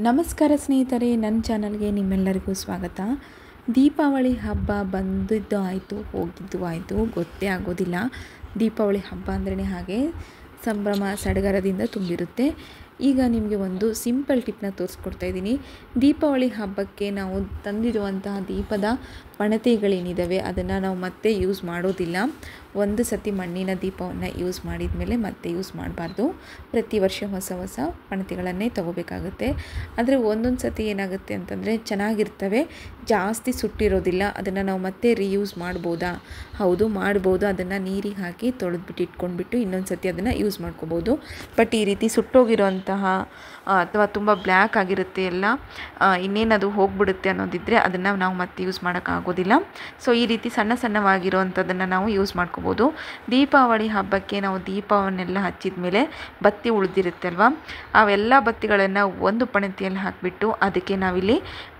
ನಮಸ್ಕಾರ ಸ್ನೇಹಿತರೆ, ನನ್ನ ಚಾನಲ್ಗೆ ನಿಮ್ಮೆಲ್ಲರಿಗೂ ಸ್ವಾಗತ. ದೀಪಾವಳಿ ಹಬ್ಬ ಬಂದಿದ್ದು ಆಯಿತು, ಹೋಗಿದ್ದು ಆಯಿತು, ಗೊತ್ತೇ ಆಗೋದಿಲ್ಲ. ದೀಪಾವಳಿ ಹಬ್ಬ ಅಂದ್ರೇ ಹಾಗೆ ಸಂಭ್ರಮ ಸಡಗರದಿಂದ ತುಂಬಿರುತ್ತೆ. ಈಗ ನಿಮಗೆ ಒಂದು ಸಿಂಪಲ್ ಟಿಪ್ನ ತೋರಿಸ್ಕೊಡ್ತಾ ಇದ್ದೀನಿ. ದೀಪಾವಳಿ ಹಬ್ಬಕ್ಕೆ ನಾವು ತಂದಿರುವಂತಹ ದೀಪದ ಪಣತೆಗಳೇನಿದ್ದಾವೆ ಅದನ್ನು ನಾವು ಮತ್ತೆ ಯೂಸ್ ಮಾಡೋದಿಲ್ಲ. ಒಂದು ಸತಿ ಮಣ್ಣಿನ ದೀಪವನ್ನು ಯೂಸ್ ಮಾಡಿದ ಮೇಲೆ ಮತ್ತೆ ಯೂಸ್ ಮಾಡಬಾರ್ದು. ಪ್ರತಿ ವರ್ಷ ಹೊಸ ಹೊಸ ಪಣತೆಗಳನ್ನೇ ತೊಗೋಬೇಕಾಗುತ್ತೆ. ಆದರೆ ಒಂದೊಂದು ಸತಿ ಏನಾಗುತ್ತೆ ಅಂತಂದರೆ ಚೆನ್ನಾಗಿರ್ತವೆ, ಜಾಸ್ತಿ ಸುಟ್ಟಿರೋದಿಲ್ಲ. ಅದನ್ನು ನಾವು ಮತ್ತೆ ರೀಯೂಸ್ ಮಾಡ್ಬೋದಾ? ಹೌದು, ಮಾಡ್ಬೋದು. ಅದನ್ನು ನೀರಿಗೆ ಹಾಕಿ ತೊಳೆದ್ಬಿಟ್ಟು ಇಟ್ಕೊಂಡ್ಬಿಟ್ಟು ಇನ್ನೊಂದು ಸತಿ ಅದನ್ನು ಯೂಸ್ ಮಾಡ್ಕೋಬೋದು. ಬಟ್ ಈ ರೀತಿ ಸುಟ್ಟೋಗಿರೋಂತಹ ಅಥವಾ ತುಂಬ ಬ್ಲ್ಯಾಕ್ ಆಗಿರುತ್ತೆ ಎಲ್ಲ, ಇನ್ನೇನದು ಹೋಗಿಬಿಡುತ್ತೆ ಅನ್ನೋದಿದ್ದರೆ ಅದನ್ನು ನಾವು ಮತ್ತೆ ಯೂಸ್ ಮಾಡೋಕ್ಕಾಗೋದಿಲ್ಲ. ಸೊ ಈ ರೀತಿ ಸಣ್ಣ ಸಣ್ಣವಾಗಿರೋವಂಥದ್ದನ್ನು ನಾವು ಯೂಸ್ ಮಾಡ್ಕೋಬೋದು. ದೀಪಾವಳಿ ಹಬ್ಬಕ್ಕೆ ನಾವು ದೀಪವನ್ನೆಲ್ಲ ಹಚ್ಚಿದ ಮೇಲೆ ಬತ್ತಿ ಉಳಿದಿರುತ್ತೆ ಅಲ್ವಾ, ಅವೆಲ್ಲ ಬತ್ತಿಗಳನ್ನು ಒಂದು ಪಣತಿಯಲ್ಲಿ ಹಾಕಿಬಿಟ್ಟು ಅದಕ್ಕೆ ನಾವಿಲ್ಲಿ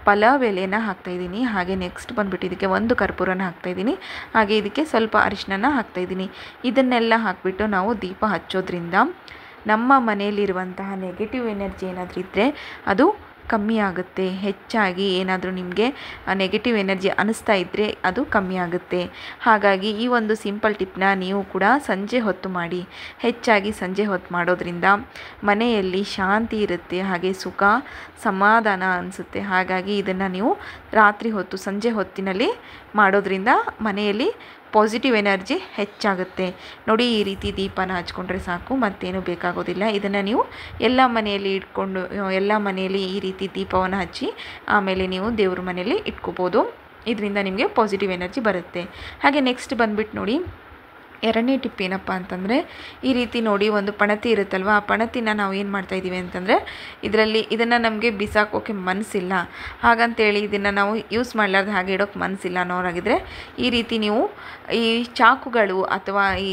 ಪಲಾವ್ ಎಲೆನ ಹಾಕ್ತಾಯಿದ್ದೀನಿ. ಹಾಗೆ ನೆಕ್ಸ್ಟ್ ಬಂದುಬಿಟ್ಟು ಇದಕ್ಕೆ ಒಂದು ಕರ್ಪೂರನ ಹಾಕ್ತಾಯಿದ್ದೀನಿ. ಹಾಗೆ ಇದಕ್ಕೆ ಸ್ವಲ್ಪ ಅರಿಶಿನ ಹಾಕ್ತಾಯಿದ್ದೀನಿ. ಇದನ್ನೆಲ್ಲ ಹಾಕಿಬಿಟ್ಟು ನಾವು ದೀಪ ಹಚ್ಚೋದ್ರಿಂದ ನಮ್ಮ ಮನೆಯಲ್ಲಿರುವಂತಹ ನೆಗೆಟಿವ್ ಎನರ್ಜಿ ಏನಾದರೂ ಇದ್ದರೆ ಅದು ಕಮ್ಮಿ ಆಗುತ್ತೆ. ಹೆಚ್ಚಾಗಿ ಏನಾದರೂ ನಿಮಗೆ ನೆಗೆಟಿವ್ ಎನರ್ಜಿ ಅನ್ನಿಸ್ತಾ ಇದ್ದರೆ ಅದು ಕಮ್ಮಿ ಆಗುತ್ತೆ. ಹಾಗಾಗಿ ಈ ಒಂದು ಸಿಂಪಲ್ ಟಿಪ್ನ ನೀವು ಕೂಡ ಸಂಜೆ ಹೊತ್ತು ಮಾಡಿ. ಹೆಚ್ಚಾಗಿ ಸಂಜೆ ಹೊತ್ತು ಮಾಡೋದ್ರಿಂದ ಮನೆಯಲ್ಲಿ ಶಾಂತಿ ಇರುತ್ತೆ, ಹಾಗೆ ಸುಖ ಸಮಾಧಾನ ಅನಿಸುತ್ತೆ. ಹಾಗಾಗಿ ಇದನ್ನು ನೀವು ರಾತ್ರಿ ಹೊತ್ತು ಸಂಜೆ ಹೊತ್ತಿನಲ್ಲಿ ಮಾಡೋದ್ರಿಂದ ಮನೆಯಲ್ಲಿ ಪಾಸಿಟಿವ್ ಎನರ್ಜಿ ಹೆಚ್ಚಾಗುತ್ತೆ. ನೋಡಿ, ಈ ರೀತಿ ದೀಪನ ಹಚ್ಕೊಂಡ್ರೆ ಸಾಕು, ಮತ್ತೇನು ಬೇಕಾಗೋದಿಲ್ಲ. ಇದನ್ನು ನೀವು ಎಲ್ಲ ಮನೆಯಲ್ಲಿ ಇಟ್ಕೊಂಡು ಎಲ್ಲ ಮನೆಯಲ್ಲಿ ಈ ರೀತಿ ದೀಪವನ್ನು ಹಚ್ಚಿ ಆಮೇಲೆ ನೀವು ದೇವ್ರ ಮನೆಯಲ್ಲಿ ಇಟ್ಕೋಬೋದು. ಇದರಿಂದ ನಿಮಗೆ ಪಾಸಿಟಿವ್ ಎನರ್ಜಿ ಬರುತ್ತೆ. ಹಾಗೆ ನೆಕ್ಸ್ಟ್ ಬಂದುಬಿಟ್ಟು ನೋಡಿ, ಎರಡನೇ ಟಿಪ್ ಏನಪ್ಪ ಅಂತಂದರೆ, ಈ ರೀತಿ ನೋಡಿ ಒಂದು ಪಣತಿ ಇರುತ್ತಲ್ವ, ಆ ಪಣತಿನ ನಾವು ಏನು ಮಾಡ್ತಾಯಿದ್ದೀವಿ ಅಂತಂದರೆ ಇದನ್ನು ನಮಗೆ ಬಿಸಾಕೋಕ್ಕೆ ಮನಸ್ಸಿಲ್ಲ, ಹಾಗಂತೇಳಿ ಇದನ್ನು ನಾವು ಯೂಸ್ ಮಾಡಲಾರ್ದು ಹಾಗೆ ಇಡೋಕ್ಕೆ ಮನಸ್ಸಿಲ್ಲ ಅನ್ನೋರಾಗಿದ್ದರೆ ಈ ರೀತಿ ನೀವು ಈ ಚಾಕುಗಳು ಅಥವಾ ಈ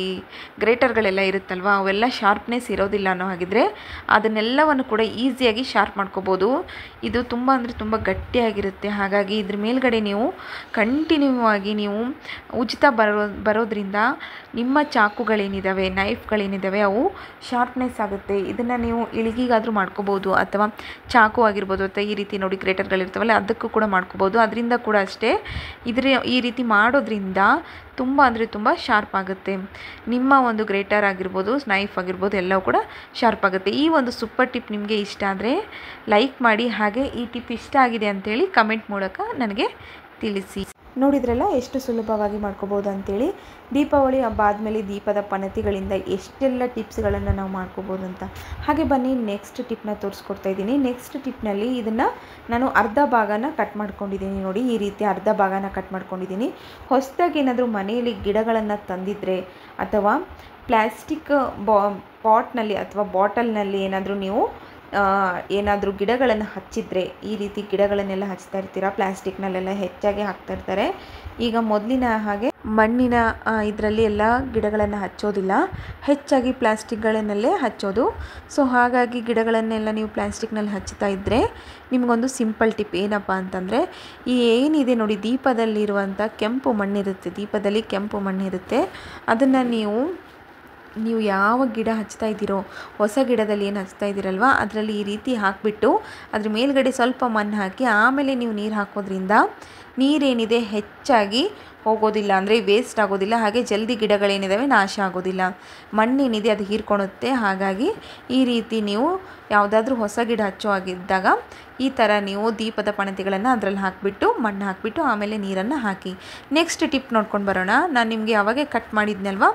ಗ್ರೇಟರ್ಗಳೆಲ್ಲ ಇರುತ್ತಲ್ವ, ಅವೆಲ್ಲ ಶಾರ್ಪ್ನೆಸ್ ಇರೋದಿಲ್ಲ ಅನ್ನೋ ಹಾಗಿದ್ರೆ ಅದನ್ನೆಲ್ಲವನ್ನು ಕೂಡ ಈಸಿಯಾಗಿ ಶಾರ್ಪ್ ಮಾಡ್ಕೋಬೋದು. ಇದು ತುಂಬ ಅಂದರೆ ತುಂಬ ಗಟ್ಟಿಯಾಗಿರುತ್ತೆ. ಹಾಗಾಗಿ ಇದ್ರ ಮೇಲ್ಗಡೆ ನೀವು ಕಂಟಿನ್ಯೂ ಆಗಿ ನೀವು ಉಚಿತ ಬರೋದ್ರಿಂದ ನಿಮ್ಮ ಚಾಕುಗಳೇನಿದ್ದಾವೆ, ನೈಫ್ಗಳೇನಿದ್ದಾವೆ ಅವು ಶಾರ್ಪ್ನೆಸ್ ಆಗುತ್ತೆ. ಇದನ್ನು ನೀವು ಇಳಿಗೆಗಾದರೂ ಮಾಡ್ಕೋಬೋದು, ಅಥವಾ ಚಾಕು ಆಗಿರ್ಬೋದು, ಅಥವಾ ಈ ರೀತಿ ನೋಡಿ ಗ್ರೇಟರ್ಗಳಿರ್ತಾವಲ್ಲ ಅದಕ್ಕೂ ಕೂಡ ಮಾಡ್ಕೋಬೋದು. ಅದರಿಂದ ಕೂಡ ಅಷ್ಟೇ ಈ ರೀತಿ ಮಾಡೋದ್ರಿಂದ ತುಂಬ ಅಂದರೆ ತುಂಬ ಶಾರ್ಪ್ ಆಗುತ್ತೆ. ನಿಮ್ಮ ಒಂದು ಗ್ರೇಟರ್ ಆಗಿರ್ಬೋದು, ನೈಫ್ ಆಗಿರ್ಬೋದು, ಎಲ್ಲವೂ ಕೂಡ ಶಾರ್ಪ್ ಆಗುತ್ತೆ. ಈ ಒಂದು ಸೂಪರ್ ಟಿಪ್ ನಿಮಗೆ ಇಷ್ಟ ಆದರೆ ಲೈಕ್ ಮಾಡಿ. ಹಾಗೆ ಈ ಟಿಪ್ ಇಷ್ಟ ಆಗಿದೆ ಅಂಥೇಳಿ ಕಮೆಂಟ್ ಮೂಲಕ ನನಗೆ ತಿಳಿಸಿ. ನೋಡಿದ್ರಲ್ಲ ಎಷ್ಟು ಸುಲಭವಾಗಿ ಮಾಡ್ಕೋಬೋದು ಅಂಥೇಳಿ. ದೀಪಾವಳಿ ಹಬ್ಬ ಆದಮೇಲೆ ದೀಪದ ಪಣತಿಗಳಿಂದ ಎಷ್ಟೆಲ್ಲ ಟಿಪ್ಸ್ಗಳನ್ನು ನಾವು ಮಾಡ್ಕೋಬೋದು ಅಂತ. ಹಾಗೆ ಬನ್ನಿ ನೆಕ್ಸ್ಟ್ ಟಿಪ್ನ ತೋರಿಸ್ಕೊಡ್ತಾ ಇದ್ದೀನಿ. ನೆಕ್ಸ್ಟ್ ಟಿಪ್ನಲ್ಲಿ ಇದನ್ನು ನಾನು ಅರ್ಧ ಭಾಗನ ಕಟ್ ಮಾಡ್ಕೊಂಡಿದ್ದೀನಿ. ನೋಡಿ, ಈ ರೀತಿ ಅರ್ಧ ಭಾಗನ ಕಟ್ ಮಾಡ್ಕೊಂಡಿದ್ದೀನಿ. ಹೊಸದಾಗಿ ಏನಾದರೂ ಮನೆಯಲ್ಲಿ ಗಿಡಗಳನ್ನು ತಂದಿದ್ದರೆ ಅಥವಾ ಪ್ಲ್ಯಾಸ್ಟಿಕ್ ಪಾಟ್ನಲ್ಲಿ ಅಥವಾ ಬಾಟಲ್ನಲ್ಲಿ ಏನಾದರೂ ನೀವು ಏನಾದರೂ ಗಿಡಗಳನ್ನು ಹಚ್ಚಿದರೆ, ಈ ರೀತಿ ಗಿಡಗಳನ್ನೆಲ್ಲ ಹಚ್ತಾ ಇರ್ತೀರ, ಪ್ಲ್ಯಾಸ್ಟಿಕ್ನಲ್ಲೆಲ್ಲ ಹೆಚ್ಚಾಗಿ ಹಾಕ್ತಾ ಇರ್ತಾರೆ. ಈಗ ಮೊದಲಿನ ಹಾಗೆ ಮಣ್ಣಿನ ಇದರಲ್ಲಿ ಎಲ್ಲ ಗಿಡಗಳನ್ನು ಹಚ್ಚೋದಿಲ್ಲ, ಹೆಚ್ಚಾಗಿ ಪ್ಲ್ಯಾಸ್ಟಿಕ್ಗಳನ್ನಲ್ಲೇ ಹಚ್ಚೋದು. ಸೊ ಹಾಗಾಗಿ ಗಿಡಗಳನ್ನೆಲ್ಲ ನೀವು ಪ್ಲ್ಯಾಸ್ಟಿಕ್ನಲ್ಲಿ ಹಚ್ತಾ ಇದ್ದರೆ ನಿಮಗೊಂದು ಸಿಂಪಲ್ ಟಿಪ್ ಏನಪ್ಪ ಅಂತಂದರೆ, ಈ ಏನಿದೆ ನೋಡಿ ದೀಪದಲ್ಲಿರುವಂಥ ಕೆಂಪು ಮಣ್ಣಿರುತ್ತೆ, ದೀಪದಲ್ಲಿ ಕೆಂಪು ಮಣ್ಣಿರುತ್ತೆ, ಅದನ್ನು ನೀವು ಯಾವ ಗಿಡ ಹಚ್ತಾ ಇದ್ದೀರೋ, ಹೊಸ ಗಿಡದಲ್ಲಿ ಏನು ಹಚ್ತಾ ಇದ್ದೀರಲ್ವ ಅದರಲ್ಲಿ ಈ ರೀತಿ ಹಾಕಿಬಿಟ್ಟು ಅದ್ರ ಮೇಲ್ಗಡೆ ಸ್ವಲ್ಪ ಮಣ್ಣು ಹಾಕಿ ಆಮೇಲೆ ನೀವು ನೀರು ಹಾಕೋದ್ರಿಂದ ನೀರೇನಿದೆ ಹೆಚ್ಚಾಗಿ ಹೋಗೋದಿಲ್ಲ, ಅಂದರೆ ವೇಸ್ಟ್ ಆಗೋದಿಲ್ಲ. ಹಾಗೆ ಜಲ್ದಿ ಗಿಡಗಳೇನಿದ್ದಾವೆ ನಾಶ ಆಗೋದಿಲ್ಲ, ಮಣ್ಣೇನಿದೆ ಅದು ಹೀರ್ಕೊಳುತ್ತೆ. ಹಾಗಾಗಿ ಈ ರೀತಿ ನೀವು ಯಾವುದಾದ್ರೂ ಹೊಸ ಗಿಡ ಹಚ್ಚೋ ಆಗಿದ್ದಾಗ ಈ ಥರ ನೀವು ದೀಪದ ಪಣತಿಗಳನ್ನು ಅದರಲ್ಲಿ ಹಾಕಿಬಿಟ್ಟು ಮಣ್ಣು ಹಾಕಿಬಿಟ್ಟು ಆಮೇಲೆ ನೀರನ್ನು ಹಾಕಿ. ನೆಕ್ಸ್ಟ್ ಟಿಪ್ ನೋಡ್ಕೊಂಡು ಬರೋಣ. ನಾನು ನಿಮಗೆ ಅವಾಗೆ ಕಟ್ ಮಾಡಿದ್ನಲ್ವ,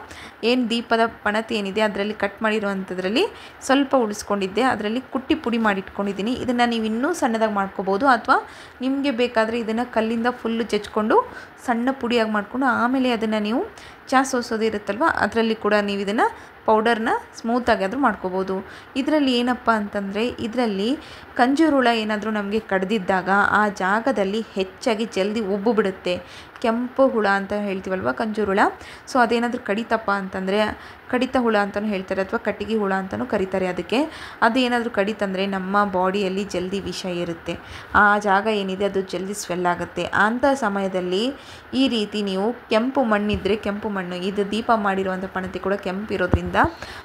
ಏನು ದೀಪದ ಪಣತಿ ಏನಿದೆ ಅದರಲ್ಲಿ ಕಟ್ ಮಾಡಿರುವಂಥದ್ರಲ್ಲಿ ಸ್ವಲ್ಪ ಉಳಿಸ್ಕೊಂಡಿದ್ದೆ, ಅದರಲ್ಲಿ ಕುಟ್ಟಿ ಪುಡಿ ಮಾಡಿಟ್ಕೊಂಡಿದ್ದೀನಿ. ಇದನ್ನು ನೀವು ಇನ್ನೂ ಸಣ್ಣದಾಗಿ ಮಾಡ್ಕೋಬೋದು, ಅಥವಾ ನಿಮಗೆ ಬೇಕಾದರೆ ಇದನ್ನು ಕಲ್ಲಿಂದ ಫುಲ್ಲು ಜಜ್ಕೊಂಡು ಸಣ್ಣ ಪುಡಿಯಾಗಿ ಮಾಡಿಕೊಂಡು ಆಮೇಲೆ ಅದನ್ನು ನೀವು ಚಹಾ ಸೋಸೋದು ಇರುತ್ತಲ್ವ ಅದರಲ್ಲಿ ಕೂಡ ನೀವು ಇದನ್ನು ಪೌಡರ್ನ ಸ್ಮೂತಾಗಿ ಆದರೂ ಮಾಡ್ಕೋಬೋದು. ಇದರಲ್ಲಿ ಏನಪ್ಪ ಅಂತಂದರೆ, ಇದರಲ್ಲಿ ಕಂಜೂರುಳ ಏನಾದರೂ ನಮಗೆ ಕಡ್ದಿದ್ದಾಗ ಆ ಜಾಗದಲ್ಲಿ ಹೆಚ್ಚಾಗಿ ಜಲ್ದಿ ಉಬ್ಬು ಬಿಡುತ್ತೆ. ಕೆಂಪು ಹುಳ ಅಂತ ಹೇಳ್ತೀವಲ್ವ, ಕಂಜೂರುಳ. ಸೊ ಅದೇನಾದರೂ ಕಡಿತಪ್ಪ ಅಂತಂದರೆ ಕಡಿತ ಹುಳ ಅಂತಲೂ ಹೇಳ್ತಾರೆ, ಅಥವಾ ಕಟ್ಟಿಗೆ ಹುಳ ಅಂತಲೂ ಕರೀತಾರೆ ಅದಕ್ಕೆ. ಅದೇನಾದರೂ ಕಡಿತಂದರೆ ನಮ್ಮ ಬಾಡಿಯಲ್ಲಿ ಜಲ್ದಿ ವಿಷ ಇರುತ್ತೆ, ಆ ಜಾಗ ಏನಿದೆ ಅದು ಜಲ್ದಿ ಸ್ವೆಲ್ ಆಗುತ್ತೆ. ಅಂಥ ಸಮಯದಲ್ಲಿ ಈ ರೀತಿ ನೀವು ಕೆಂಪು ಮಣ್ಣಿದ್ದರೆ ಕೆಂಪು ಮಣ್ಣು, ಇದು ದೀಪ ಮಾಡಿರುವಂಥ ಪಣತಿ ಕೂಡ ಕೆಂಪಿರೋದ್ರಿಂದ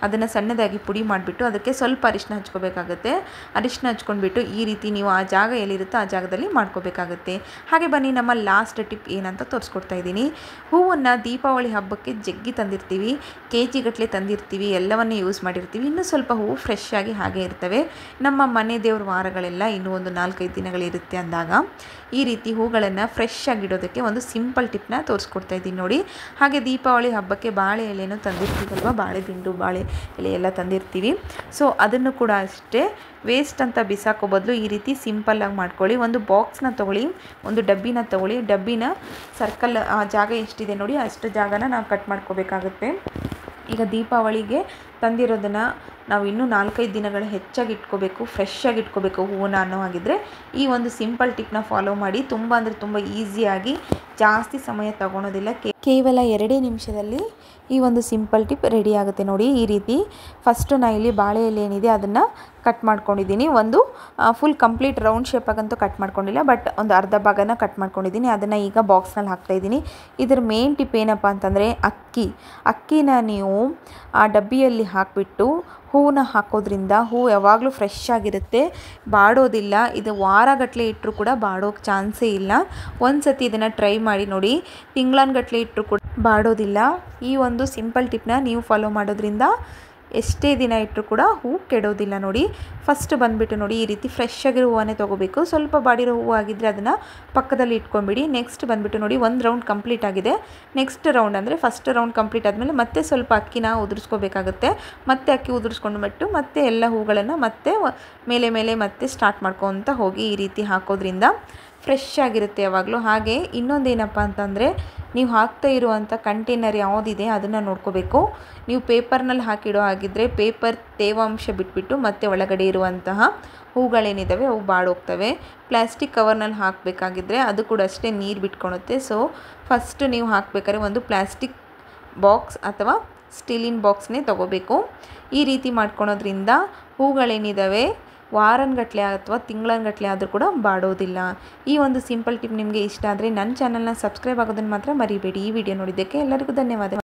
ಅದನ್ನು ಸಣ್ಣದಾಗಿ ಪುಡಿ ಮಾಡಿಬಿಟ್ಟು ಅದಕ್ಕೆ ಸ್ವಲ್ಪ ಅರಿಶಿನ ಹಚ್ಕೋಬೇಕಾಗುತ್ತೆ. ಅರಿಶಿನ ಹಚ್ಕೊಂಡ್ಬಿಟ್ಟು ಈ ರೀತಿ ನೀವು ಆ ಜಾಗ ಎಲ್ಲಿರುತ್ತೋ ಆ ಜಾಗದಲ್ಲಿ ಮಾಡ್ಕೋಬೇಕಾಗುತ್ತೆ. ಹಾಗೆ ಬನ್ನಿ ನಮ್ಮ ಲಾಸ್ಟ್ ಟಿಪ್ ಏನಂತ ತೋರಿಸ್ಕೊಡ್ತಾ ಇದ್ದೀನಿ. ಹೂವನ್ನು ದೀಪಾವಳಿ ಹಬ್ಬಕ್ಕೆ ಜಗ್ಗಿ ತಂದಿರ್ತೀವಿ, KG ಗಟ್ಟಲೆ ತಂದಿರ್ತೀವಿ, ಎಲ್ಲವನ್ನೂ ಯೂಸ್ ಮಾಡಿರ್ತೀವಿ. ಇನ್ನೂ ಸ್ವಲ್ಪ ಹೂವು ಫ್ರೆಶ್ ಆಗಿ ಹಾಗೆ ಇರ್ತವೆ. ನಮ್ಮ ಮನೆ ದೇವ್ರ ವಾರಗಳೆಲ್ಲ ಇನ್ನೂ ಒಂದು 4-5 ದಿನಗಳಿರುತ್ತೆ ಅಂದಾಗ ಈ ರೀತಿ ಹೂಗಳನ್ನು ಫ್ರೆಶ್ ಆಗಿಡೋದಕ್ಕೆ ಒಂದು ಸಿಂಪಲ್ ಟಿಪ್ನ ತೋರಿಸ್ಕೊಡ್ತಾ ಇದ್ದೀನಿ ನೋಡಿ. ಹಾಗೆ ದೀಪಾವಳಿ ಹಬ್ಬಕ್ಕೆ ಬಾಳೆ ಎಲೆನೂ ತಂದಿರ್ತೀವಲ್ವ, ಬಾಳೆ ದಿಂಡು, ಬಾಳೆ ಎಲೆ ಎಲ್ಲ ತಂದಿರ್ತೀವಿ. ಸೊ ಅದನ್ನು ಕೂಡ ಅಷ್ಟೇ ವೇಸ್ಟ್ ಅಂತ ಬಿಸಾಕೋ ಬದಲು ಈ ರೀತಿ ಸಿಂಪಲ್ಲಾಗಿ ಮಾಡ್ಕೊಳ್ಳಿ. ಒಂದು ಬಾಕ್ಸ್ನ ತೊಗೊಳ್ಳಿ, ಒಂದು ಡಬ್ಬಿನ ತೊಗೊಳ್ಳಿ, ಡಬ್ಬಿನ ಸರ್ಕಲ್ ಆ ಜಾಗ ಎಷ್ಟಿದೆ ನೋಡಿ ಅಷ್ಟು ಜಾಗನ ನಾವು ಕಟ್ ಮಾಡ್ಕೋಬೇಕಾಗುತ್ತೆ. ಈಗ ದೀಪಾವಳಿಗೆ ತಂದಿರೋದನ್ನು ನಾವು ಇನ್ನೂ 4-5 ದಿನಗಳು ಹೆಚ್ಚಾಗಿ ಇಟ್ಕೋಬೇಕು, ಫ್ರೆಶ್ ಆಗಿ ಇಟ್ಕೋಬೇಕು ಹೂವನ್ನ ಅನ್ನೋ ಹಾಗಿದ್ರೆ ಈ ಒಂದು ಸಿಂಪಲ್ ಟಿಪ್ನ ಫಾಲೋ ಮಾಡಿ. ತುಂಬ ಅಂದರೆ ತುಂಬ ಈಸಿಯಾಗಿ, ಜಾಸ್ತಿ ಸಮಯ ತಗೊಳೋದಿಲ್ಲ, ಕೇವಲ 2 ನಿಮಿಷದಲ್ಲಿ ಈ ಒಂದು ಸಿಂಪಲ್ ಟಿಪ್ ರೆಡಿ ಆಗುತ್ತೆ ನೋಡಿ. ಈ ರೀತಿ ಫಸ್ಟು ನಾನು ಇಲ್ಲಿ ಬಾಳೆ ಎಲೆ ಏನಿದೆ ಅದನ್ನು ಕಟ್ ಮಾಡ್ಕೊಂಡಿದ್ದೀನಿ. ಒಂದು ಫುಲ್ ಕಂಪ್ಲೀಟ್ ರೌಂಡ್ ಶೇಪಾಗಂತೂ ಕಟ್ ಮಾಡ್ಕೊಂಡಿಲ್ಲ, ಬಟ್ ಒಂದು ಅರ್ಧ ಭಾಗನ ಕಟ್ ಮಾಡ್ಕೊಂಡಿದ್ದೀನಿ. ಅದನ್ನು ಈಗ ಬಾಕ್ಸ್ನಲ್ಲಿ ಹಾಕ್ತಾಯಿದ್ದೀನಿ. ಇದರ ಮೇನ್ ಟಿಪ್ ಏನಪ್ಪ ಅಂತಂದರೆ ಅಕ್ಕಿನ ನೀವು ಆ ಡಬ್ಬಿಯಲ್ಲಿ ಹಾಕಿಬಿಟ್ಟು ಹೂವನ್ನ ಹಾಕೋದ್ರಿಂದ ಹೂವು ಯಾವಾಗಲೂ ಫ್ರೆಶ್ ಆಗಿರುತ್ತೆ, ಬಾಡೋದಿಲ್ಲ. ಇದು ವಾರಗಟ್ಟಲೆ ಇಟ್ಟರೂ ಕೂಡ ಬಾಡೋಕ್ಕೆ ಚಾನ್ಸೇ ಇಲ್ಲ. ಒಂದು ಸತಿ ಇದನ್ನು ಟ್ರೈ ಮಾಡಿ ನೋಡಿ, ತಿಂಗಳಾನ್ಗಟ್ಟಲೆ ಇಟ್ಟರೂ ಕೂಡ ಬಾಡೋದಿಲ್ಲ. ಈ ಒಂದು ಸಿಂಪಲ್ ಟಿಪ್ನ ನೀವು ಫಾಲೋ ಮಾಡೋದ್ರಿಂದ ಎಷ್ಟೇ ದಿನ ಇಟ್ಟರೂ ಕೂಡ ಹೂವು ಕೆಡೋದಿಲ್ಲ ನೋಡಿ. ಫಸ್ಟ್ ಬಂದುಬಿಟ್ಟು ನೋಡಿ ಈ ರೀತಿ ಫ್ರೆಶ್ ಆಗಿರೋ ಹೂವನ್ನೇ ತೊಗೋಬೇಕು. ಸ್ವಲ್ಪ ಬಾಡಿರೋ ಹೂವು ಆಗಿದ್ದರೆ ಅದನ್ನು ಪಕ್ಕದಲ್ಲಿ ಇಟ್ಕೊಂಬಿಡಿ. ನೆಕ್ಸ್ಟ್ ಬಂದುಬಿಟ್ಟು ನೋಡಿ ಒಂದು ರೌಂಡ್ ಕಂಪ್ಲೀಟ್ ಆಗಿದೆ. ನೆಕ್ಸ್ಟ್ ರೌಂಡ್ ಅಂದರೆ ಫಸ್ಟ್ ರೌಂಡ್ ಕಂಪ್ಲೀಟ್ ಆದಮೇಲೆ ಮತ್ತೆ ಸ್ವಲ್ಪ ಅಕ್ಕಿನ ಉದುರಿಸ್ಕೋಬೇಕಾಗುತ್ತೆ. ಮತ್ತೆ ಅಕ್ಕಿ ಉದುರಿಸ್ಕೊಂಡ್ಬಿಟ್ಟು ಮತ್ತೆ ಎಲ್ಲ ಹೂಗಳನ್ನು ಮತ್ತೆ ಮೇಲೆ ಮತ್ತೆ ಸ್ಟಾರ್ಟ್ ಮಾಡ್ಕೊತ ಹೋಗಿ ಈ ರೀತಿ ಹಾಕೋದ್ರಿಂದ ಫ್ರೆಶ್ ಆಗಿರುತ್ತೆ ಯಾವಾಗಲೂ. ಹಾಗೆ ಇನ್ನೊಂದೇನಪ್ಪ ಅಂತಂದರೆ ನೀವು ಹಾಕ್ತಾ ಇರುವಂಥ ಕಂಟೈನರ್ ಯಾವುದಿದೆ ಅದನ್ನು ನೋಡ್ಕೋಬೇಕು. ನೀವು ಪೇಪರ್ನಲ್ಲಿ ಹಾಕಿಡೋ ಹಾಗಿದ್ದರೆ ಪೇಪರ್ ತೇವಾಂಶ ಬಿಟ್ಬಿಟ್ಟು ಮತ್ತೆ ಒಳಗಡೆ ಇರುವಂತಹ ಹೂಗಳೇನಿದ್ದಾವೆ ಅವು ಬಾಡೋಗ್ತವೆ. ಪ್ಲಾಸ್ಟಿಕ್ ಕವರ್ನಲ್ಲಿ ಹಾಕಬೇಕಾಗಿದ್ದರೆ ಅದು ಕೂಡ ಅಷ್ಟೇ ನೀರು ಬಿಟ್ಕೊಳುತ್ತೆ. ಸೊ ಫಸ್ಟ್ ನೀವು ಹಾಕಬೇಕಾದ್ರೆ ಒಂದು ಪ್ಲಾಸ್ಟಿಕ್ ಬಾಕ್ಸ್ ಅಥವಾ ಸ್ಟೀಲಿನ ಬಾಕ್ಸ್ನೇ ತೊಗೋಬೇಕು. ಈ ರೀತಿ ಮಾಡ್ಕೊಳೋದ್ರಿಂದ ಹೂಗಳೇನಿದ್ದಾವೆ ವಾರಗಟ್ಟಲೆ ಅಥವಾ ತಿಂಗಳಗಟ್ಟಲೆ ಆದರೂ ಕೂಡ ಬಾಡೋದಿಲ್ಲ. ಈ ಒಂದು ಸಿಂಪಲ್ ಟಿಪ್ ನಿಮಗೆ ಇಷ್ಟ ಆದರೆ ನನ್ನ ಚಾನಲ್ನ ಸಬ್ಸ್ಕ್ರೈಬ್ ಆಗೋದನ್ನು ಮಾತ್ರ ಮರಿಬೇಡಿ. ಈ ವಿಡಿಯೋ ನೋಡಿದ್ದಕ್ಕೆ ಎಲ್ಲರಿಗೂ ಧನ್ಯವಾದ.